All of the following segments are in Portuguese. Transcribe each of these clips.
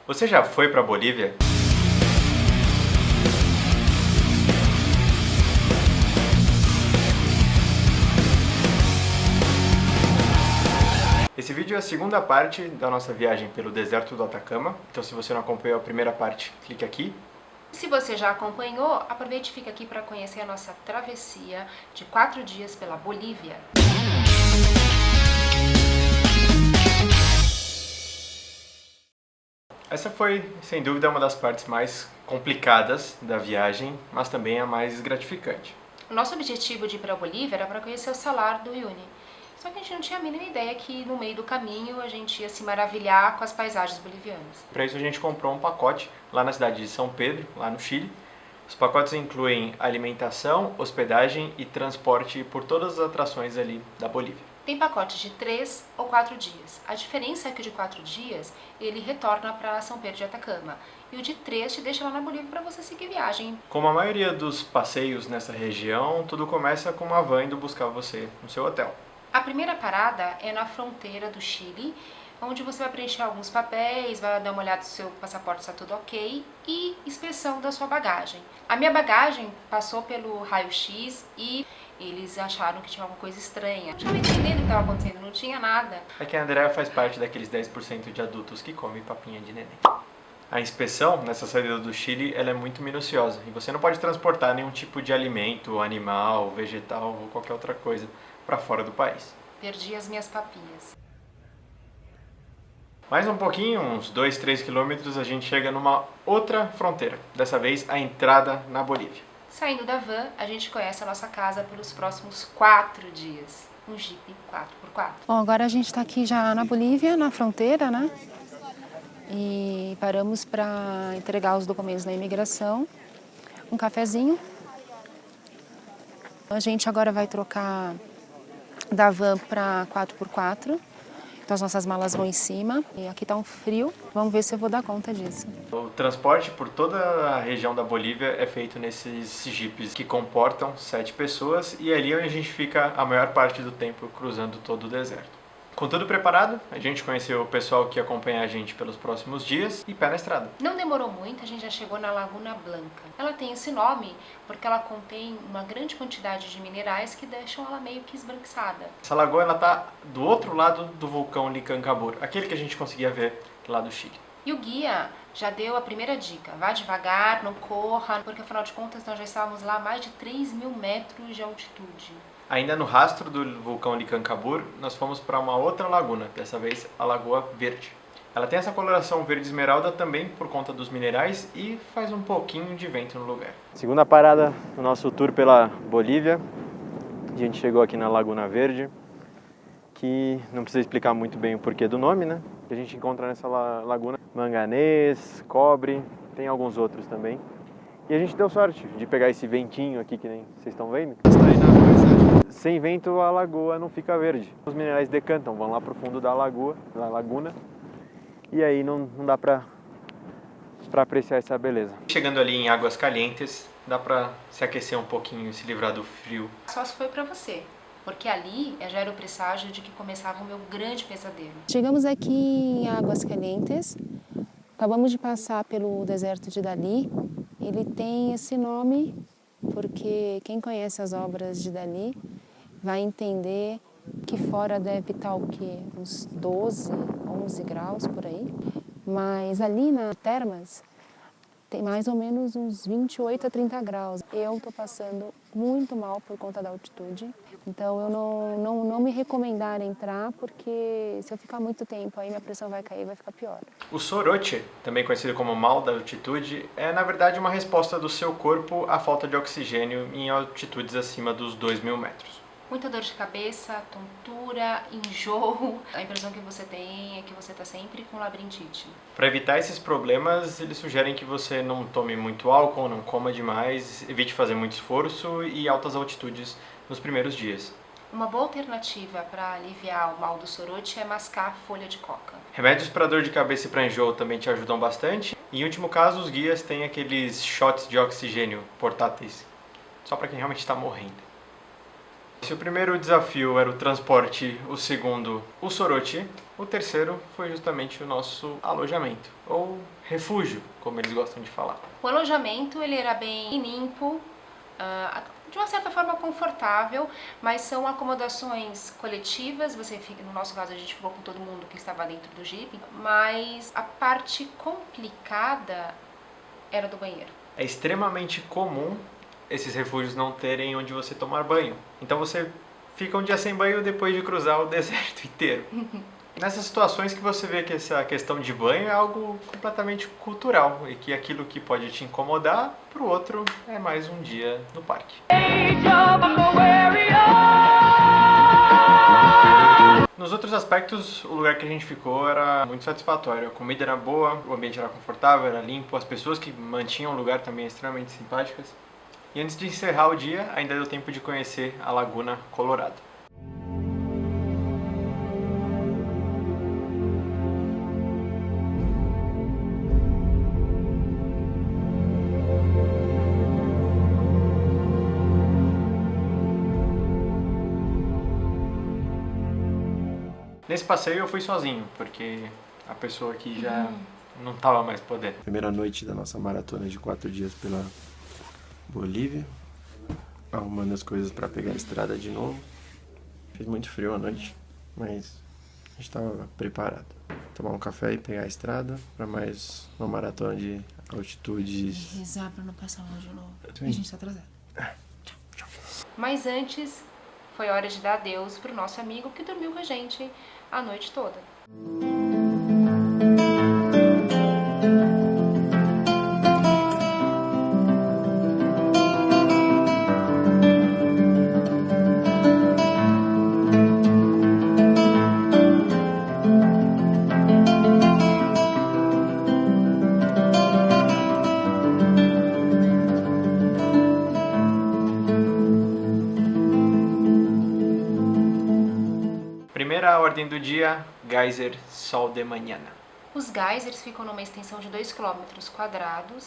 Você já foi para a Bolívia? Esse vídeo é a segunda parte da nossa viagem pelo deserto do Atacama, então se você não acompanhou a primeira parte, clique aqui. Se você já acompanhou, aproveite e fica aqui para conhecer a nossa travessia de 4 dias pela Bolívia. Essa foi, sem dúvida, uma das partes mais complicadas da viagem, mas também a mais gratificante. O nosso objetivo de ir para a Bolívia era para conhecer o Salar do Uyuni. Só que a gente não tinha a mínima ideia que no meio do caminho a gente ia se maravilhar com as paisagens bolivianas. Para isso a gente comprou um pacote lá na cidade de São Pedro, lá no Chile. Os pacotes incluem alimentação, hospedagem e transporte por todas as atrações ali da Bolívia. Tem pacotes de 3 ou 4 dias. A diferença é que o de 4 dias, ele retorna para São Pedro de Atacama. E o de 3 te deixa lá na Bolívia para você seguir viagem. Como a maioria dos passeios nessa região, tudo começa com uma van indo buscar você no seu hotel. A primeira parada é na fronteira do Chile, onde você vai preencher alguns papéis, vai dar uma olhada se o seu passaporte está tudo ok e inspeção da sua bagagem. A minha bagagem passou pelo raio-x e eles acharam que tinha alguma coisa estranha. Eu estava entendendo o que estava acontecendo, não tinha nada. É que a Andrea faz parte daqueles 10% de adultos que comem papinha de neném. A inspeção nessa saída do Chile ela é muito minuciosa e você não pode transportar nenhum tipo de alimento, animal, vegetal ou qualquer outra coisa para fora do país. Perdi as minhas papinhas. Mais um pouquinho, uns 2-3 quilômetros, a gente chega numa outra fronteira, dessa vez a entrada na Bolívia. Saindo da van, a gente conhece a nossa casa pelos próximos 4 dias. Um Jeep 4x4. Bom, agora a gente está aqui já na Bolívia, na fronteira, né? E paramos para entregar os documentos na imigração. Um cafezinho. A gente agora vai trocar da van para 4x4. Então as nossas malas vão em cima. E aqui tá um frio. Vamos ver se eu vou dar conta disso. O transporte por toda a região da Bolívia é feito nesses jipes que comportam 7 pessoas e é ali onde a gente fica a maior parte do tempo cruzando todo o deserto. Com tudo preparado, a gente conheceu o pessoal que acompanha a gente pelos próximos dias e pé na estrada. Não demorou muito, a gente já chegou na Laguna Blanca. Ela tem esse nome porque ela contém uma grande quantidade de minerais que deixam ela meio que esbranquiçada. Essa lagoa ela tá do outro lado do vulcão Licancabur, aquele que a gente conseguia ver lá do Chile. E o guia já deu a primeira dica, vá devagar, não corra, porque afinal de contas nós já estávamos lá a mais de 3.000 metros de altitude. Ainda no rastro do vulcão Licancabur, nós fomos para uma outra laguna, dessa vez a Lagoa Verde. Ela tem essa coloração verde esmeralda também por conta dos minerais e faz um pouquinho de vento no lugar. Segunda parada no nosso tour pela Bolívia. A gente chegou aqui na Laguna Verde, que não precisa explicar muito bem o porquê do nome, né? A gente encontra nessa laguna manganês, cobre, tem alguns outros também. E a gente deu sorte de pegar esse ventinho aqui que nem vocês estão vendo. Sem vento a lagoa não fica verde. Os minerais decantam, vão lá pro fundo da laguna. E aí não dá pra apreciar essa beleza. Chegando ali em Águas Calientes, dá pra se aquecer um pouquinho e se livrar do frio. Só se foi pra você, porque ali já era o presságio de que começava o meu grande pesadelo. Chegamos aqui em Águas Calientes. Acabamos de passar pelo deserto de Dalí. Ele tem esse nome porque quem conhece as obras de Dalí vai entender que fora deve estar o quê? Uns 12, 11 graus por aí. Mas ali na Termas tem mais ou menos uns 28 a 30 graus. Eu estou passando muito mal por conta da altitude. Então eu não me recomendar entrar porque se eu ficar muito tempo aí minha pressão vai cair e vai ficar pior. O soroche, também conhecido como mal da altitude, é na verdade uma resposta do seu corpo à falta de oxigênio em altitudes acima dos 2.000 metros. Muita dor de cabeça, tontura, enjoo. A impressão que você tem é que você está sempre com labirintite. Para evitar esses problemas, eles sugerem que você não tome muito álcool, não coma demais, evite fazer muito esforço e altas altitudes nos primeiros dias. Uma boa alternativa para aliviar o mal do soroche é mascar folha de coca. Remédios para dor de cabeça e para enjoo também te ajudam bastante. E em último caso, os guias têm aqueles shots de oxigênio portáteis, só para quem realmente está morrendo. Se o primeiro desafio era o transporte, o segundo, o soroche, O terceiro foi justamente o nosso alojamento, ou refúgio, como eles gostam de falar. O alojamento ele era bem limpo, de uma certa forma confortável, mas são acomodações coletivas. Você fica, no nosso caso a gente ficou com todo mundo que estava dentro do Jeep, mas a parte complicada era do banheiro. É extremamente comum esses refúgios não terem onde você tomar banho. Então você fica um dia sem banho depois de cruzar o deserto inteiro. Nessas situações que você vê que essa questão de banho é algo completamente cultural e que aquilo que pode te incomodar, pro outro é mais um dia no parque. Nos outros aspectos, o lugar que a gente ficou era muito satisfatório. A comida era boa, o ambiente era confortável, era limpo, as pessoas que mantinham o lugar também extremamente simpáticas. E antes de encerrar o dia, ainda deu tempo de conhecer a Laguna Colorado. Nesse passeio eu fui sozinho, porque a pessoa aqui já não estava mais podendo. Primeira noite da nossa maratona de 4 dias pela Bolívia, arrumando as coisas para pegar a estrada de novo. Fez muito frio à noite, mas a gente estava preparado. Tomar um café e pegar a estrada para mais uma maratona de altitudes. E rezar para não passar mal de novo. A gente está atrasado. Tchau. Mas antes, foi hora de dar adeus pro nosso amigo que dormiu com a gente a noite toda. Primeira ordem do dia, geyser sol de manhã. Os geysers ficam numa extensão de 2 km².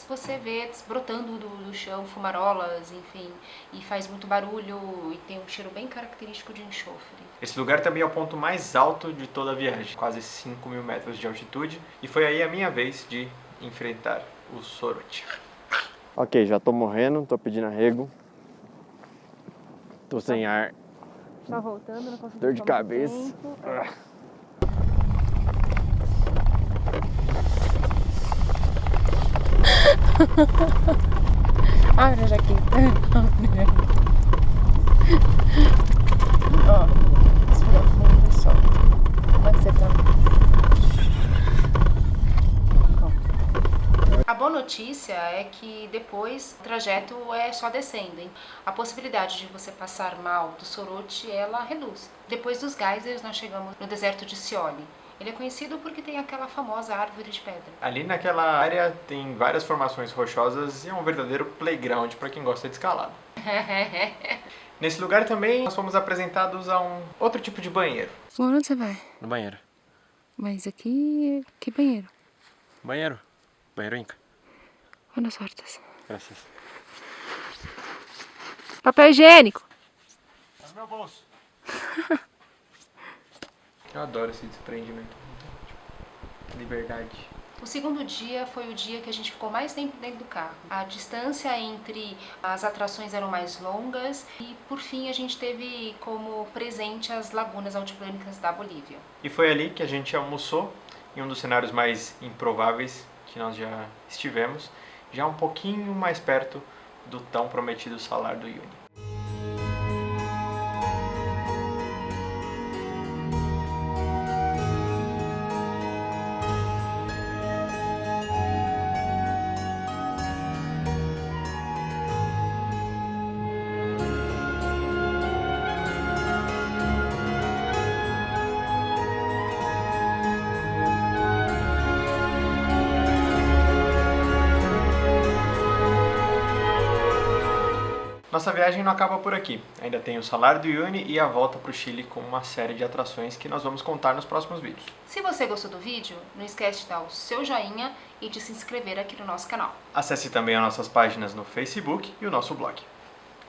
Você vê brotando do chão fumarolas, enfim, e faz muito barulho e tem um cheiro bem característico de enxofre. Esse lugar também é o ponto mais alto de toda a viagem, quase 5.000 metros de altitude, e foi aí a minha vez de enfrentar o Soroti. Ok, já tô morrendo, tô pedindo arrego. Tô sem ar. Tá voltando, não consegui Dor de cabeça. Abre a jaqueta. Ó, respira fundo e solta. Como é que você tá? A boa notícia é que depois o trajeto é só descendo, hein? A possibilidade de você passar mal do Soroti, ela reduz. Depois dos geysers, nós chegamos no deserto de Scioli. Ele é conhecido porque tem aquela famosa árvore de pedra. Ali naquela área tem várias formações rochosas e é um verdadeiro playground para quem gosta de escalada. Nesse lugar também nós fomos apresentados a um outro tipo de banheiro. Amor, onde você vai? No banheiro. Mas aqui, que banheiro? Banheiro? Banheiro Inca. Olha as hortas. Graças. Papel higiênico. Tá no meu bolso. Eu adoro esse desprendimento. Liberdade. O segundo dia foi o dia que a gente ficou mais tempo dentro do carro. A distância entre as atrações eram mais longas e, por fim, a gente teve como presente as lagunas altiplânicas da Bolívia. E foi ali que a gente almoçou, em um dos cenários mais improváveis que nós já estivemos, já um pouquinho mais perto do tão prometido Salar do Uyuni. Nossa viagem não acaba por aqui. Ainda tem o Salar do Uyuni e a volta para o Chile com uma série de atrações que nós vamos contar nos próximos vídeos. Se você gostou do vídeo, não esquece de dar o seu joinha e de se inscrever aqui no nosso canal. Acesse também as nossas páginas no Facebook e o nosso blog.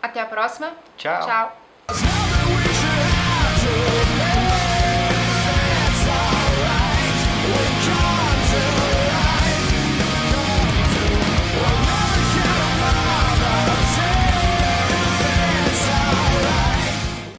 Até a próxima. Tchau! Tchau.